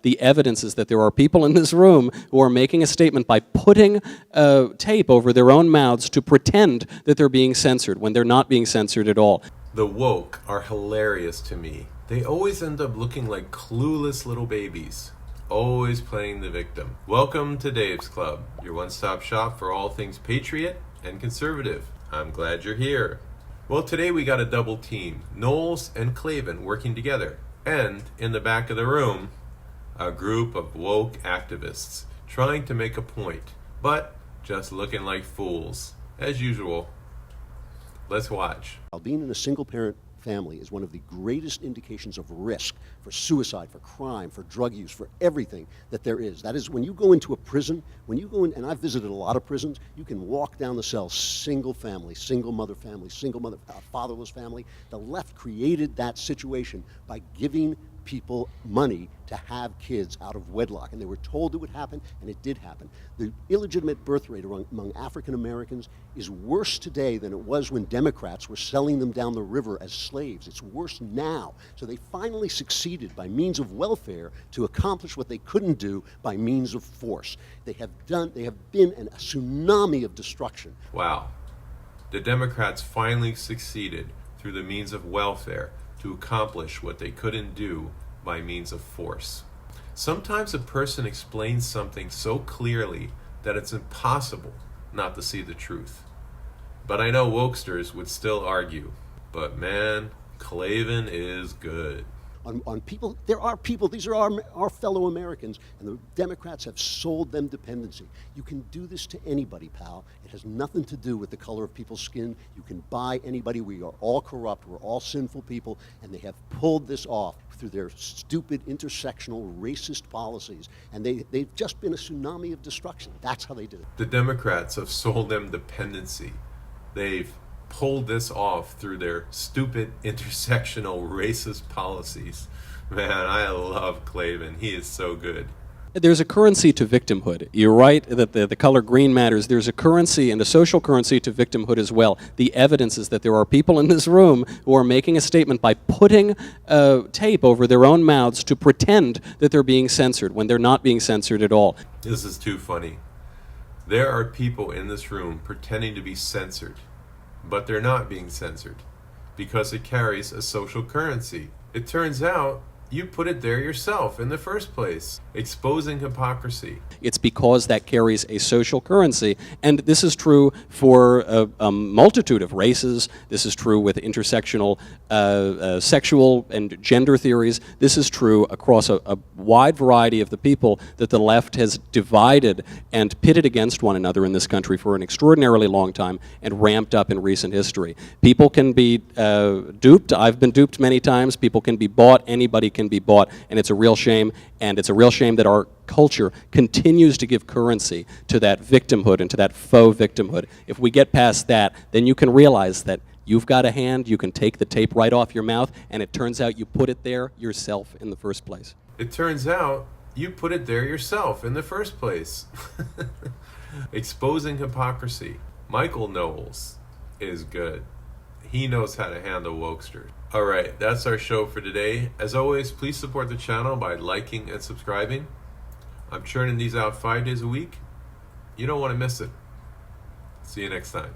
The evidence is that there are people in this room who are making a statement by putting tape over their own mouths to pretend that they're being censored when they're not being censored at all. The woke are hilarious to me. They always end up looking like clueless little babies, always playing the victim. Welcome to Dave's Club, your one-stop shop for all things Patriot and conservative. I'm glad you're here. Well, today we got a double team, Knowles and Klavan working together. And in the back of the room, a group of woke activists trying to make a point, but just looking like fools, as usual. Let's watch. Being in a single-parent family is one of the greatest indications of risk for suicide, for crime, for drug use, for everything that there is. That is, when you go into a prison, when you go in, and I've visited a lot of prisons, you can walk down the cell, single family, fatherless family. The left created that situation by giving people money to have kids out of wedlock, and they were told it would happen, and it did happen. The illegitimate birth rate among African Americans is worse today than it was when Democrats were selling them down the river as slaves. It's worse now. So they finally succeeded by means of welfare to accomplish what they couldn't do by means of force. They have been a tsunami of destruction. Wow. The Democrats finally succeeded through the means of welfare to accomplish what they couldn't do by means of force. Sometimes a person explains something so clearly that it's impossible not to see the truth. But I know wokesters would still argue. But man, Klavan is good. On people, there are people, these are our fellow Americans, and the Democrats have sold them dependency. You can do this to anybody, pal. It has nothing to do with the color of people's skin. You can buy anybody. We are all corrupt. We're all sinful people, and they have pulled this off through their stupid, intersectional, racist policies. And they've just been a tsunami of destruction. That's how they did it. The Democrats have sold them dependency. They've pulled this off through their stupid intersectional racist policies. Man, I love Klavan. He is so good. There's a currency to victimhood. You're right that the color green matters. There's a currency and a social currency to victimhood as well. The evidence is that there are people in this room who are making a statement by putting tape over their own mouths to pretend that they're being censored when they're not being censored at all. This is too funny. There are people in this room pretending to be censored, but they're not being censored because it carries a social currency. It turns out you put it there yourself in the first place, exposing hypocrisy. It's because that carries a social currency, and this is true for a multitude of races. This is true with intersectional sexual and gender theories. This is true across a wide variety of the people that the left has divided and pitted against one another in this country for an extraordinarily long time and ramped up in recent history. People can be duped. I've been duped many times. People can be bought. Anybody can be bought, and it's a real shame. And it's a real shame that our culture continues to give currency to that victimhood and to that faux victimhood. If we get past that, then you can realize that you've got a hand, you can take the tape right off your mouth, and it turns out you put it there yourself in the first place. It turns out you put it there yourself in the first place. Exposing hypocrisy. Michael Knowles is good. He knows how to handle wokesters. Alright, that's our show for today. As always, please support the channel by liking and subscribing. I'm churning these out 5 days a week. You don't want to miss it. See you next time.